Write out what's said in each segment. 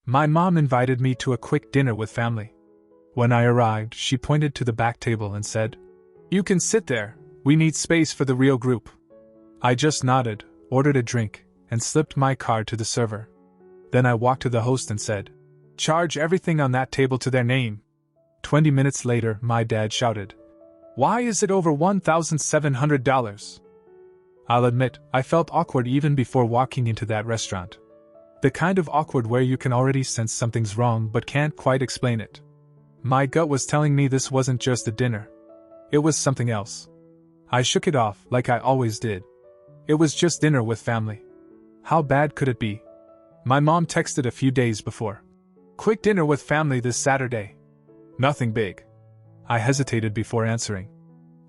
My mom invited me to a quick dinner with family. When I arrived, she pointed to the back table and said, "You can sit there, we need space for the real group." I just nodded, ordered a drink, and slipped my card to the server. Then I walked to the host and said, "Charge everything on that table to their name." 20 minutes later, my dad shouted, "Why is it over $1,700? I'll admit, I felt awkward even before walking into that restaurant. The kind of awkward where you can already sense something's wrong but can't quite explain it. My gut was telling me this wasn't just a dinner. It was something else. I shook it off like I always did. It was just dinner with family. How bad could it be? My mom texted a few days before. "Quick dinner with family this Saturday. Nothing big." I hesitated before answering.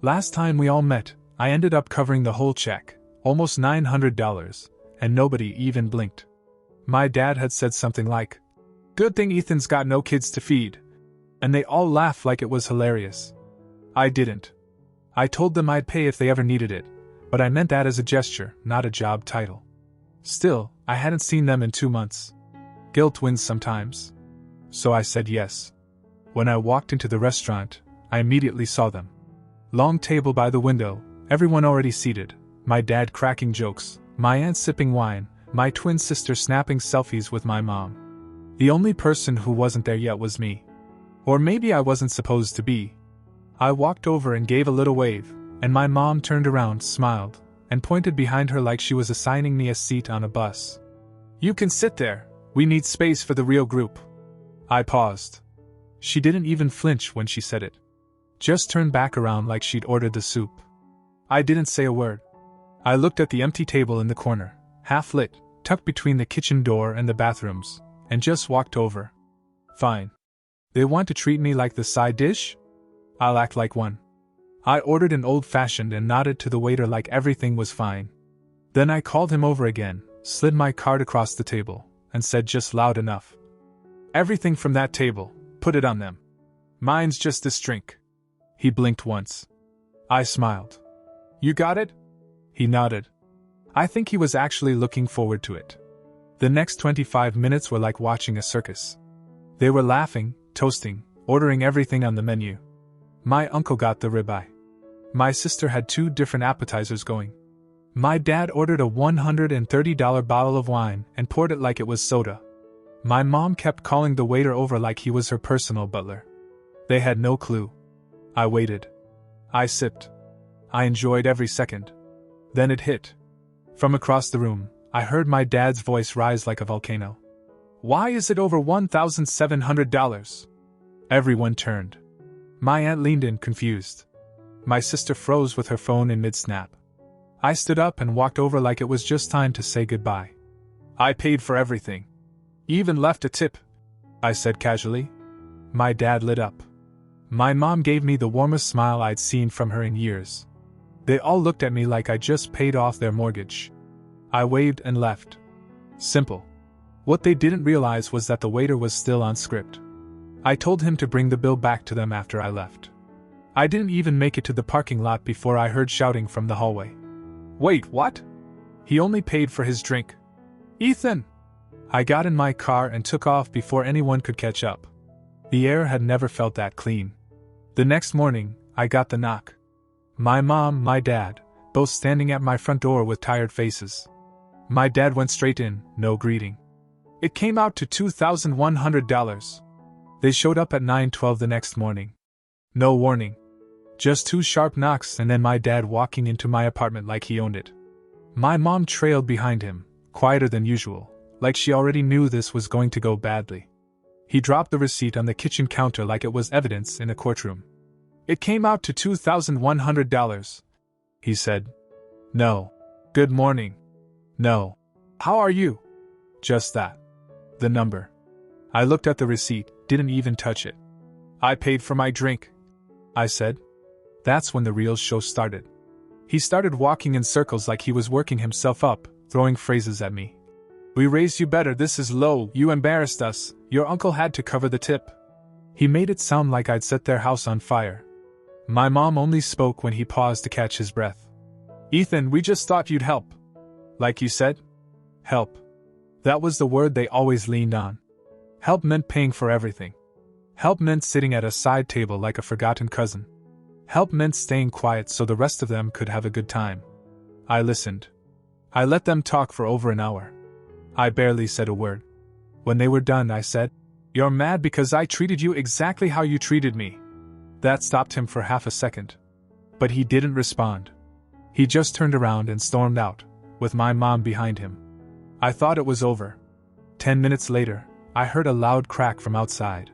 Last time we all met, I ended up covering the whole check, almost $900, and nobody even blinked. My dad had said something like, "Good thing Ethan's got no kids to feed," and they all laughed like it was hilarious. I didn't. I told them I'd pay if they ever needed it, but I meant that as a gesture, not a job title. Still, I hadn't seen them in 2 months. Guilt wins sometimes. So I said yes. When I walked into the restaurant, I immediately saw them. Long table by the window, everyone already seated, my dad cracking jokes, my aunt sipping wine, my twin sister snapping selfies with my mom. The only person who wasn't there yet was me. Or maybe I wasn't supposed to be. I walked over and gave a little wave, and my mom turned around, smiled, and pointed behind her like she was assigning me a seat on a bus. "You can sit there, we need space for the real group." I paused. She didn't even flinch when she said it. Just turned back around like she'd ordered the soup. I didn't say a word. I looked at the empty table in the corner, half lit, tucked between the kitchen door and the bathrooms, and just walked over. Fine. They want to treat me like the side dish? I'll act like one. I ordered an old-fashioned and nodded to the waiter like everything was fine. Then I called him over again, slid my card across the table, and said just loud enough, "Everything from that table, put it on them. Mine's just this drink." He blinked once. I smiled. "You got it?" He nodded. I think he was actually looking forward to it. The next 25 minutes were like watching a circus. They were laughing, toasting, ordering everything on the menu. My uncle got the ribeye. My sister had 2 different appetizers going. My dad ordered a $130 bottle of wine and poured it like it was soda. My mom kept calling the waiter over like he was her personal butler. They had no clue. I waited. I sipped. I enjoyed every second. Then it hit. From across the room, I heard my dad's voice rise like a volcano. "Why is it over $1,700? Everyone turned. My aunt leaned in, confused. My sister froze with her phone in mid-snap. I stood up and walked over like it was just time to say goodbye. "I paid for everything. Even left a tip," I said casually. My dad lit up. My mom gave me the warmest smile I'd seen from her in years. They all looked at me like I just paid off their mortgage. I waved and left. Simple. What they didn't realize was that the waiter was still on script. I told him to bring the bill back to them after I left. I didn't even make it to the parking lot before I heard shouting from the hallway. "Wait, what? He only paid for his drink. Ethan!" I got in my car and took off before anyone could catch up. The air had never felt that clean. The next morning, I got the knock. My mom, my dad, both standing at my front door with tired faces. My dad went straight in, no greeting. It came out to $2,100. They showed up at 9:12 the next morning. No warning. Just 2 sharp knocks and then my dad walking into my apartment like he owned it. My mom trailed behind him, quieter than usual, like she already knew this was going to go badly. He dropped the receipt on the kitchen counter like it was evidence in a courtroom. "It came out to $2,100. He said. "No. Good morning. No. How are you?" Just that. The number. I looked at the receipt, didn't even touch it. "I paid for my drink," I said. That's when the real show started. He started walking in circles like he was working himself up, throwing phrases at me. "We raised you better, this is low, you embarrassed us, your uncle had to cover the tip." He made it sound like I'd set their house on fire. My mom only spoke when he paused to catch his breath. "Ethan, we just thought you'd help." "Like you said?" Help. That was the word they always leaned on. Help meant paying for everything. Help meant sitting at a side table like a forgotten cousin. Help meant staying quiet so the rest of them could have a good time. I listened. I let them talk for over an hour. I barely said a word. When they were done, I said, "You're mad because I treated you exactly how you treated me." That stopped him for half a second. But he didn't respond. He just turned around and stormed out, with my mom behind him. I thought it was over. 10 minutes later, I heard a loud crack from outside.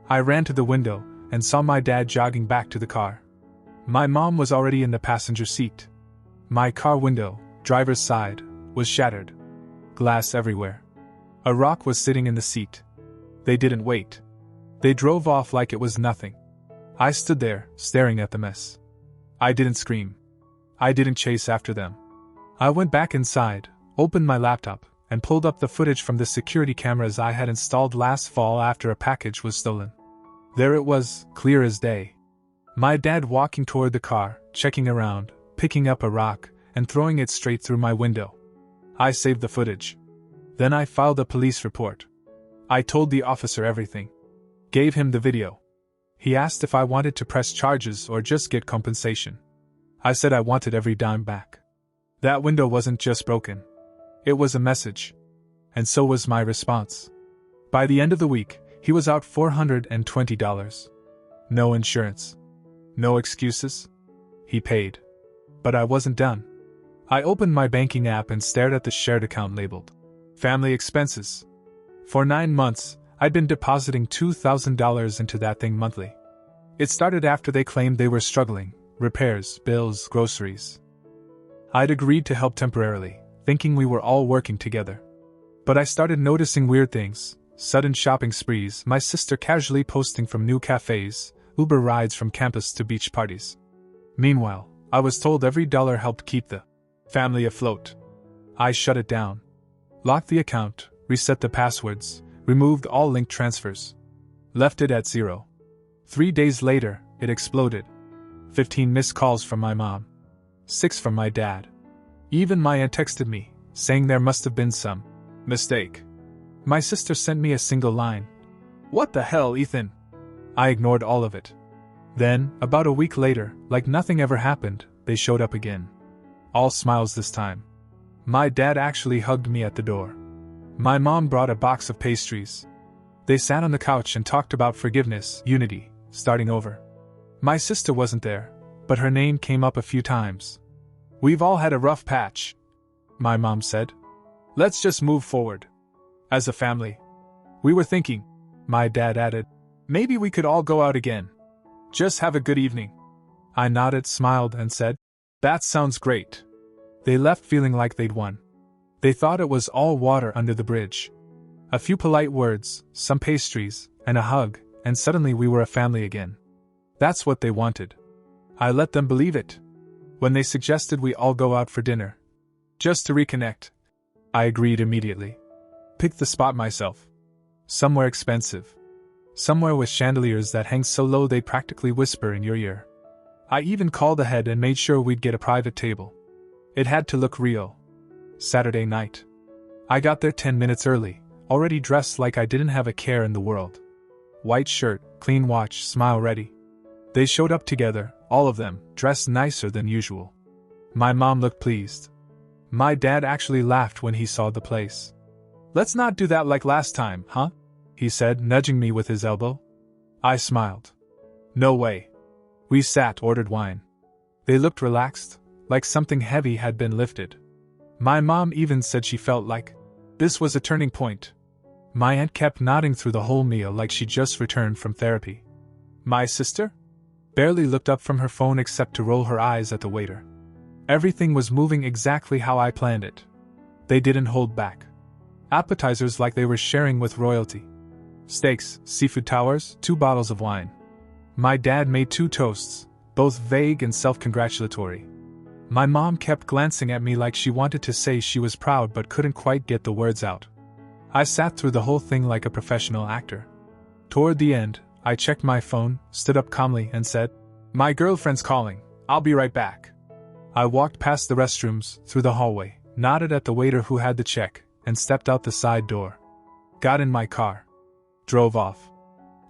I ran to the window and saw my dad jogging back to the car. My mom was already in the passenger seat. My car window, driver's side, was shattered. Glass everywhere. A rock was sitting in the seat. They didn't wait. They drove off like it was nothing. I stood there, staring at the mess. I didn't scream. I didn't chase after them. I went back inside, opened my laptop, and pulled up the footage from the security cameras I had installed last fall after a package was stolen. There it was, clear as day. My dad walking toward the car, checking around, picking up a rock, and throwing it straight through my window. I saved the footage. Then I filed a police report. I told the officer everything. Gave him the video. He asked if I wanted to press charges or just get compensation. I said I wanted every dime back. That window wasn't just broken. It was a message. And so was my response. By the end of the week, he was out $420. No insurance. No excuses. He paid. But I wasn't done. I opened my banking app and stared at the shared account labeled Family Expenses. For 9 months, I'd been depositing $2,000 into that thing monthly. It started after they claimed they were struggling. Repairs, bills, groceries. I'd agreed to help temporarily, thinking we were all working together. But I started noticing weird things. Sudden shopping sprees, my sister casually posting from new cafes, Uber rides from campus to beach parties. Meanwhile, I was told every dollar helped keep the family afloat. I shut it down. Locked the account, reset the passwords, removed all link transfers. Left it at 0. 3 days later, it exploded. 15 missed calls from my mom. 6 from my dad. Even my aunt texted me, saying there must have been some mistake. My sister sent me a single line. "What the hell, Ethan?" I ignored all of it. Then, about a week later, like nothing ever happened, they showed up again. All smiles this time. My dad actually hugged me at the door. My mom brought a box of pastries. They sat on the couch and talked about forgiveness, unity, starting over. My sister wasn't there, but her name came up a few times. "We've all had a rough patch," my mom said. "Let's just move forward. As a family." "We were thinking," my dad added, "maybe we could all go out again. Just have a good evening." I nodded, smiled, and said, "That sounds great." They left feeling like they'd won. They thought it was all water under the bridge. A few polite words, some pastries, and a hug, and suddenly we were a family again. That's what they wanted. I let them believe it. When they suggested we all go out for dinner, just to reconnect, I agreed immediately. Picked the spot myself. Somewhere expensive. Somewhere with chandeliers that hang so low they'd practically whisper in your ear. I even called ahead and made sure we'd get a private table. It had to look real. Saturday night. I got there 10 minutes early, already dressed like I didn't have a care in the world. White shirt, clean watch, smile ready. They showed up together, all of them, dressed nicer than usual. My mom looked pleased. My dad actually laughed when he saw the place. "Let's not do that like last time, huh?" he said, nudging me with his elbow. I smiled. "No way." We sat, ordered wine. They looked relaxed, like something heavy had been lifted. My mom even said she felt like this was a turning point. My aunt kept nodding through the whole meal like she just returned from therapy. My sister barely looked up from her phone except to roll her eyes at the waiter. Everything was moving exactly how I planned it. They didn't hold back. Appetizers like they were sharing with royalty. Steaks, seafood towers, 2 bottles of wine. My dad made 2 toasts, both vague and self-congratulatory. My mom kept glancing at me like she wanted to say she was proud but couldn't quite get the words out. I sat through the whole thing like a professional actor. Toward the end, I checked my phone, stood up calmly, and said, "My girlfriend's calling, I'll be right back." I walked past the restrooms, through the hallway, nodded at the waiter who had the check, and stepped out the side door. Got in my car. drove off.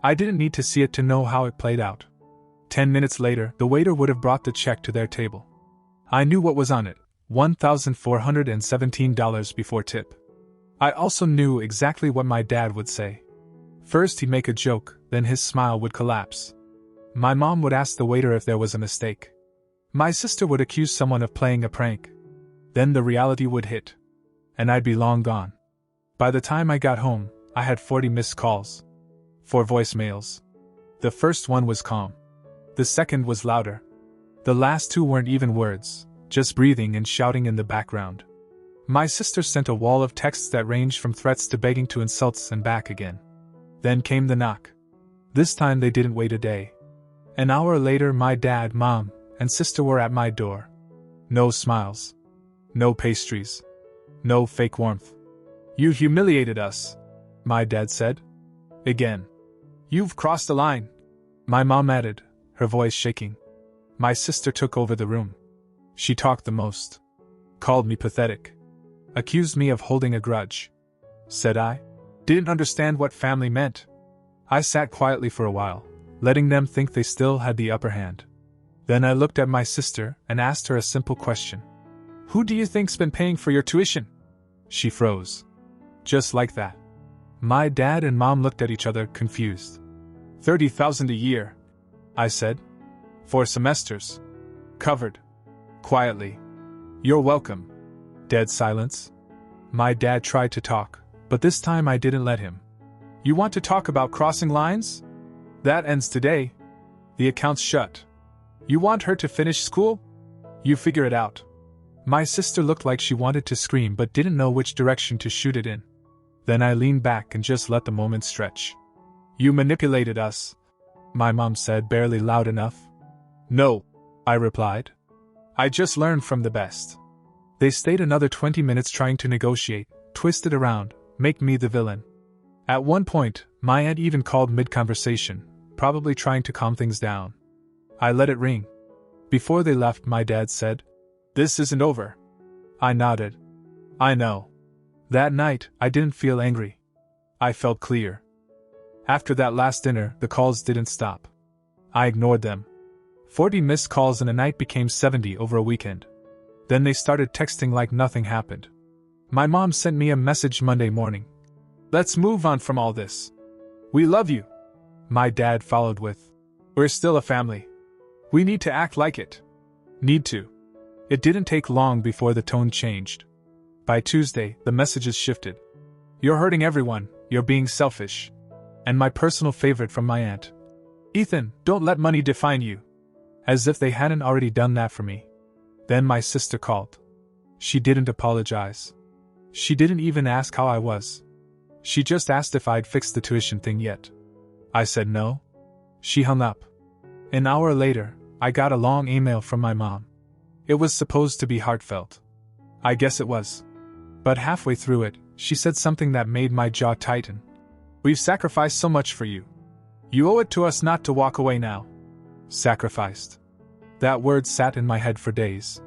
I didn't need to see it to know how it played out. 10 minutes later, the waiter would have brought the check to their table. I knew what was on it, $1,417 before tip. I also knew exactly what my dad would say. First he'd make a joke, then his smile would collapse. My mom would ask the waiter if there was a mistake. My sister would accuse someone of playing a prank. Then the reality would hit. And I'd be long gone. By the time I got home, I had 40 missed calls. 4 voicemails. The first one was calm. The second was louder. The last 2 weren't even words, just breathing and shouting in the background. My sister sent a wall of texts that ranged from threats to begging to insults and back again. Then came the knock. This time they didn't wait a day. An hour later, my dad, mom, and sister were at my door. No smiles. No pastries. No fake warmth. "You humiliated us," my dad said. "Again. You've crossed the line," my mom added, her voice shaking. My sister took over the room. She talked the most. Called me pathetic. Accused me of holding a grudge. Said I didn't understand what family meant. I sat quietly for a while, letting them think they still had the upper hand. Then I looked at my sister and asked her a simple question. "Who do you think's been paying for your tuition?" She froze. Just like that. My dad and mom looked at each other, confused. $30,000 a year, I said. 4 semesters. Covered. Quietly. "You're welcome." Dead silence. My dad tried to talk, but this time I didn't let him. "You want to talk about crossing lines? That ends today. The account's shut. You want her to finish school? You figure it out." My sister looked like she wanted to scream but didn't know which direction to shoot it in. Then I leaned back and just let the moment stretch. "You manipulated us," my mom said, barely loud enough. "No," I replied. "I just learned from the best." They stayed another 20 minutes trying to negotiate, twist it around, make me the villain. At one point, my aunt even called mid-conversation, probably trying to calm things down. I let it ring. Before they left, my dad said, "This isn't over." I nodded. "I know." That night, I didn't feel angry. I felt clear. After that last dinner, the calls didn't stop. I ignored them. 40 missed calls in a night became 70 over a weekend. Then they started texting like nothing happened. My mom sent me a message Monday morning. "Let's move on from all this. We love you." My dad followed with, "We're still a family. We need to act like it." Need to. It didn't take long before the tone changed. By Tuesday, the messages shifted. "You're hurting everyone, you're being selfish." And my personal favorite from my aunt. "Ethan, don't let money define you." As if they hadn't already done that for me. Then my sister called. She didn't apologize. She didn't even ask how I was. She just asked if I'd fixed the tuition thing yet. I said no. She hung up. An hour later, I got a long email from my mom. It was supposed to be heartfelt. I guess it was. But halfway through it, she said something that made my jaw tighten. "We've sacrificed so much for you. You owe it to us not to walk away now." Sacrificed. That word sat in my head for days.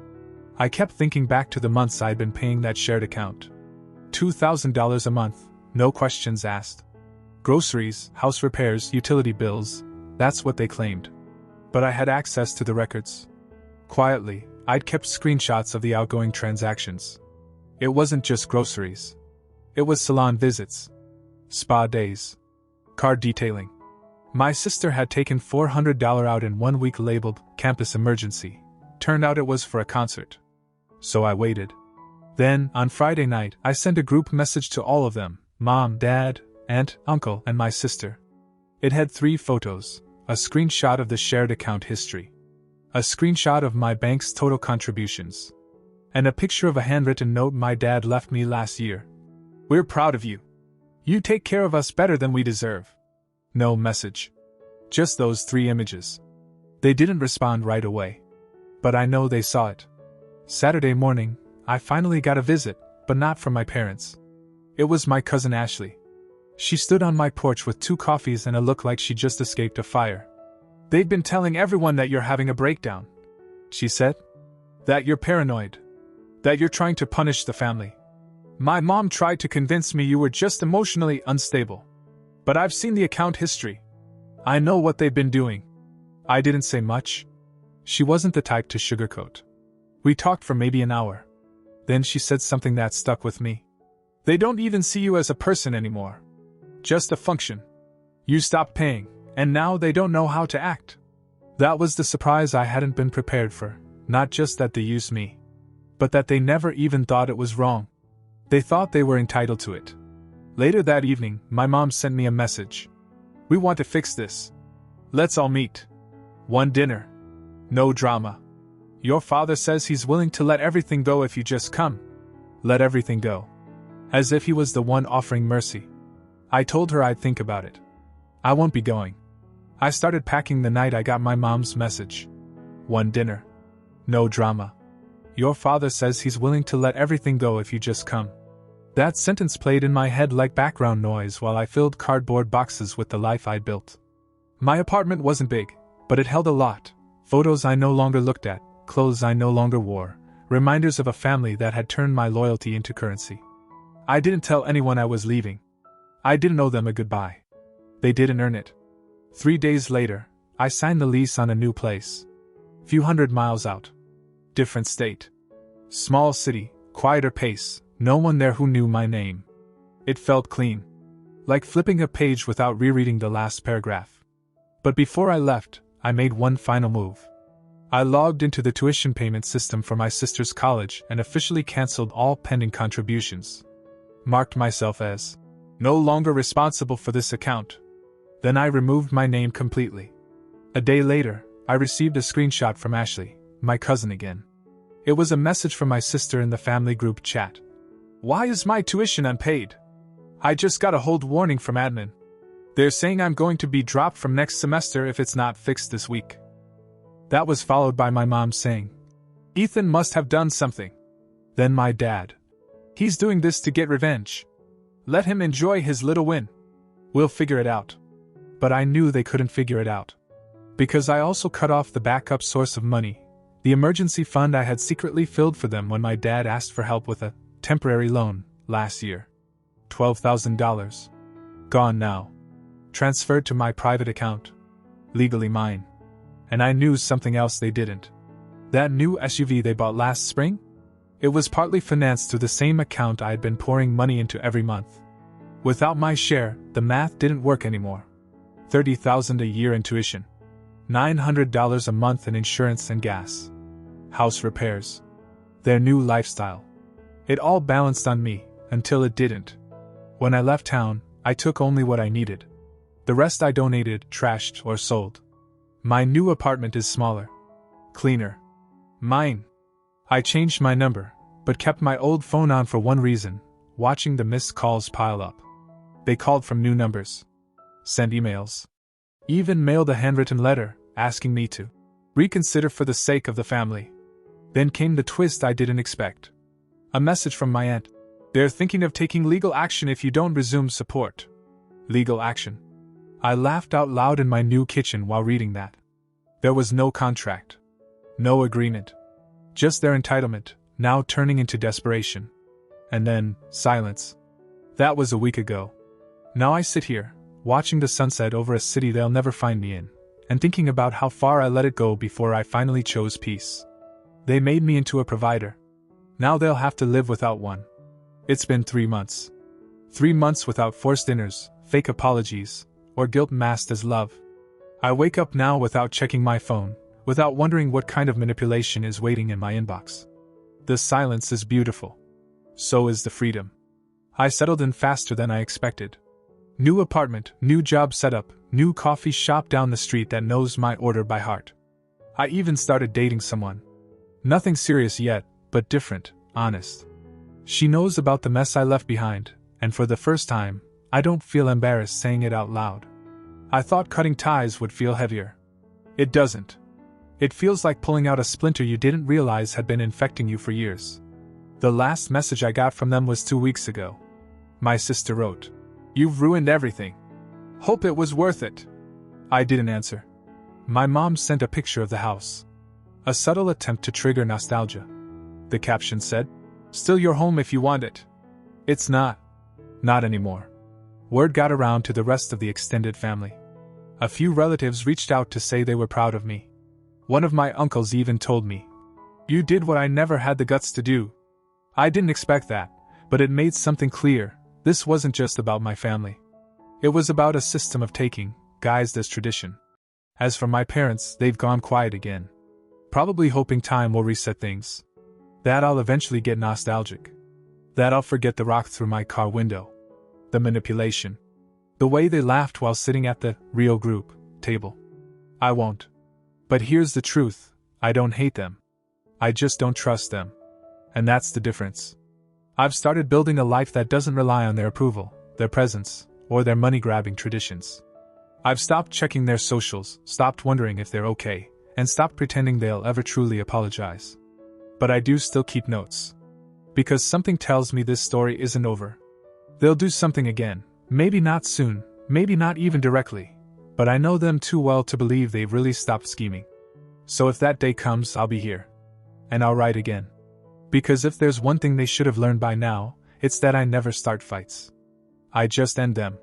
I kept thinking back to the months I'd been paying that shared account. $2,000 a month, no questions asked. Groceries, house repairs, utility bills, that's what they claimed. But I had access to the records. Quietly, I'd kept screenshots of the outgoing transactions. It wasn't just groceries. It was salon visits, spa days, car detailing. My sister had taken $400 out in 1 week labeled campus emergency. Turned out it was for a concert. So I waited. Then, on Friday night, I sent a group message to all of them: mom, dad, aunt, uncle, and my sister. It had 3 photos, a screenshot of the shared account history, a screenshot of my bank's total contributions, and a picture of a handwritten note my dad left me last year. "We're proud of you. You take care of us better than we deserve." No message. Just those 3 images. They didn't respond right away. But I know they saw it. Saturday morning, I finally got a visit, but not from my parents. It was my cousin Ashley. She stood on my porch with 2 coffees and a look like she just escaped a fire. "They've been telling everyone that you're having a breakdown," she said. "That you're paranoid. That you're trying to punish the family. My mom tried to convince me you were just emotionally unstable. But I've seen the account history. I know what they've been doing. I didn't say much. She wasn't the type to sugarcoat. We talked for maybe an hour. Then she said something that stuck with me. They don't even see you as a person anymore. Just a function. You stopped paying, and now they don't know how to act. That was the surprise I hadn't been prepared for, not just that they used me, but that they never even thought it was wrong. They thought they were entitled to it. Later that evening, my mom sent me a message. We want to fix this. Let's all meet. One dinner. No drama. Your father says he's willing to let everything go if you just come. Let everything go. As if he was the one offering mercy. I told her I'd think about it. I won't be going. I started packing the night I got my mom's message. One dinner. No drama. Your father says he's willing to let everything go if you just come. That sentence played in my head like background noise while I filled cardboard boxes with the life I'd built. My apartment wasn't big, but it held a lot. Photos I no longer looked at, clothes I no longer wore, reminders of a family that had turned my loyalty into currency. I didn't tell anyone I was leaving. I didn't owe them a goodbye. They didn't earn it. 3 days later, I signed the lease on a new place. Few hundred miles out. Different state. Small city, quieter pace, no one there who knew my name. It felt clean. Like flipping a page without rereading the last paragraph. But before I left, I made one final move. I logged into the tuition payment system for my sister's college and officially canceled all pending contributions. Marked myself as no longer responsible for this account. Then I removed my name completely. A day later, I received a screenshot from Ashley, my cousin again. It was a message from my sister in the family group chat. Why is my tuition unpaid? I just got a hold warning from admin. They're saying I'm going to be dropped from next semester if it's not fixed this week. That was followed by my mom saying, Ethan must have done something. Then my dad. He's doing this to get revenge. Let him enjoy his little win. We'll figure it out. But I knew they couldn't figure it out. Because I also cut off the backup source of money, the emergency fund I had secretly filled for them when my dad asked for help with a temporary loan last year. $12,000. Gone now. Transferred to my private account. Legally mine. And I knew something else they didn't. That new SUV they bought last spring? It was partly financed through the same account I had been pouring money into every month. Without my share, the math didn't work anymore. $30,000 a year in tuition. $900 a month in insurance and gas. House repairs. Their new lifestyle. It all balanced on me, until it didn't. When I left town, I took only what I needed. The rest I donated, trashed, or sold. My new apartment is smaller. Cleaner. Mine. I changed my number, but kept my old phone on for one reason, watching the missed calls pile up. They called from new numbers. Sent emails. Even mailed a handwritten letter, asking me to reconsider for the sake of the family. Then came the twist I didn't expect. A message from my aunt. They're thinking of taking legal action if you don't resume support. Legal action. I laughed out loud in my new kitchen while reading that. There was no contract. No agreement. Just their entitlement, now turning into desperation. And then, silence. That was a week ago. Now I sit here, watching the sunset over a city they'll never find me in, and thinking about how far I let it go before I finally chose peace. They made me into a provider. Now they'll have to live without one. It's been 3 months. 3 months without forced dinners, fake apologies, or guilt masked as love. I wake up now without checking my phone, without wondering what kind of manipulation is waiting in my inbox. The silence is beautiful. So is the freedom. I settled in faster than I expected. New apartment, new job setup, new coffee shop down the street that knows my order by heart. I even started dating someone. Nothing serious yet, but different, honest. She knows about the mess I left behind, and for the first time, I don't feel embarrassed saying it out loud. I thought cutting ties would feel heavier. It doesn't. It feels like pulling out a splinter you didn't realize had been infecting you for years. The last message I got from them was 2 weeks ago. My sister wrote, "You've ruined everything. Hope it was worth it." I didn't answer. My mom sent a picture of the house. A subtle attempt to trigger nostalgia. The caption said, "Still your home if you want it." It's not. Not anymore. Word got around to the rest of the extended family. A few relatives reached out to say they were proud of me. One of my uncles even told me, "You did what I never had the guts to do." I didn't expect that, but it made something clear. This wasn't just about my family. It was about a system of taking, guised as tradition. As for my parents, they've gone quiet again. Probably hoping time will reset things. That I'll eventually get nostalgic. That I'll forget the rock through my car window. The manipulation. The way they laughed while sitting at the real group table. I won't. But here's the truth, I don't hate them. I just don't trust them. And that's the difference. I've started building a life that doesn't rely on their approval, their presence, or their money-grabbing traditions. I've stopped checking their socials, stopped wondering if they're okay, and stopped pretending they'll ever truly apologize. But I do still keep notes. Because something tells me this story isn't over. They'll do something again, maybe not soon, maybe not even directly, but I know them too well to believe they've really stopped scheming. So if that day comes, I'll be here. And I'll write again. Because if there's one thing they should have learned by now, it's that I never start fights. I just end them.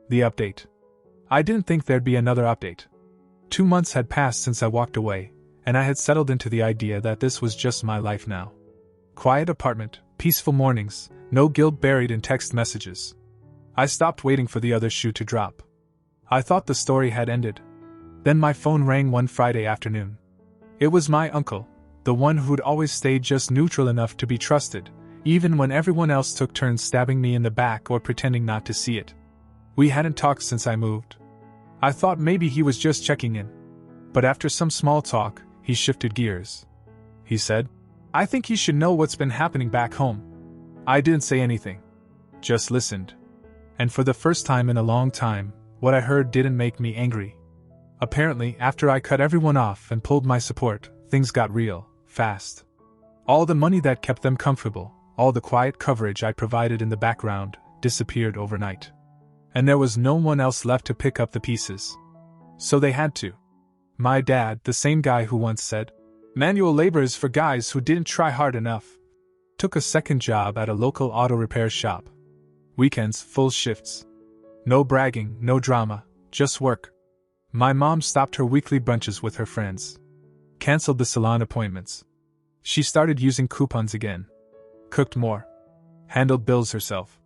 The update. I didn't think there'd be another update. 2 months had passed since I walked away, and I had settled into the idea that this was just my life now. Quiet apartment, peaceful mornings, no guilt buried in text messages. I stopped waiting for the other shoe to drop. I thought the story had ended. Then my phone rang one Friday afternoon. It was my uncle, the one who'd always stayed just neutral enough to be trusted, even when everyone else took turns stabbing me in the back or pretending not to see it. We hadn't talked since I moved. I thought maybe he was just checking in. But after some small talk, he shifted gears. He said, "I think you should know what's been happening back home." I didn't say anything. Just listened. And for the first time in a long time, what I heard didn't make me angry. Apparently, after I cut everyone off and pulled my support, things got real, fast. All the money that kept them comfortable, all the quiet coverage I provided in the background, disappeared overnight. And there was no one else left to pick up the pieces. So they had to. My dad, the same guy who once said, "Manual labor is for guys who didn't try hard enough," took a second job at a local auto repair shop. Weekends, full shifts. No bragging, no drama, just work. My mom stopped her weekly brunches with her friends. Cancelled the salon appointments. She started using coupons again. Cooked more. Handled bills herself.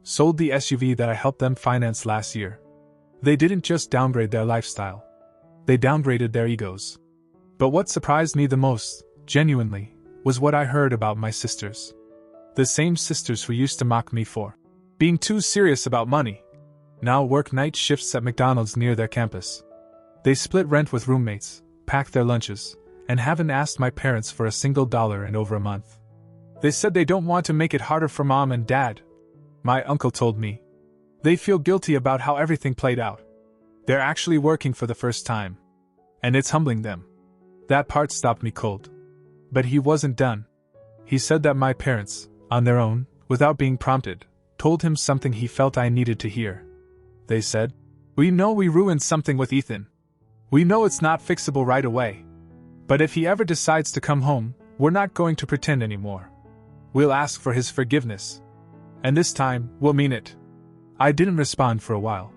Sold the SUV that I helped them finance last year. They didn't just downgrade their lifestyle. They downgraded their egos. But what surprised me the most, genuinely, was what I heard about my sisters. The same sisters who used to mock me for being too serious about money. Now work night shifts at McDonald's near their campus. They split rent with roommates, pack their lunches, and haven't asked my parents for a single dollar in over a month. They said they don't want to make it harder for mom and dad. My uncle told me. They feel guilty about how everything played out. They're actually working for the first time. And it's humbling them. That part stopped me cold. But he wasn't done. He said that my parents, on their own, without being prompted, told him something he felt I needed to hear. They said, "We know we ruined something with Ethan. We know it's not fixable right away. But if he ever decides to come home, we're not going to pretend anymore. We'll ask for his forgiveness. And this time, we'll mean it." I didn't respond for a while.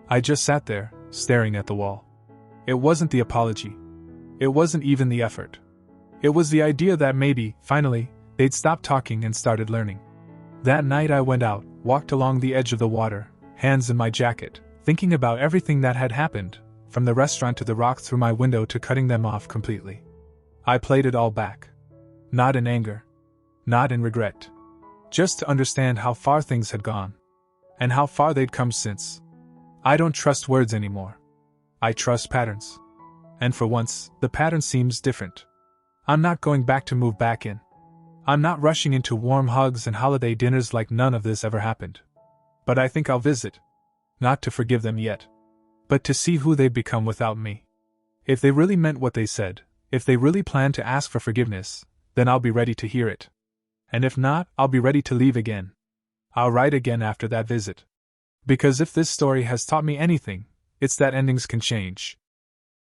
I just sat there, staring at the wall. It wasn't the apology. It wasn't even the effort. It was the idea that maybe, finally, they'd stop talking and started learning. That night I went out, walked along the edge of the water, hands in my jacket, thinking about everything that had happened, from the restaurant to the rock through my window to cutting them off completely. I played it all back. Not in anger. Not in regret. Just to understand how far things had gone. And how far they'd come since. I don't trust words anymore. I trust patterns. And for once, the pattern seems different. I'm not going back to move back in. I'm not rushing into warm hugs and holiday dinners like none of this ever happened. But I think I'll visit. Not to forgive them yet. But to see who they've become without me. If they really meant what they said, if they really planned to ask for forgiveness, then I'll be ready to hear it. And if not, I'll be ready to leave again. I'll write again after that visit. Because if this story has taught me anything, it's that endings can change.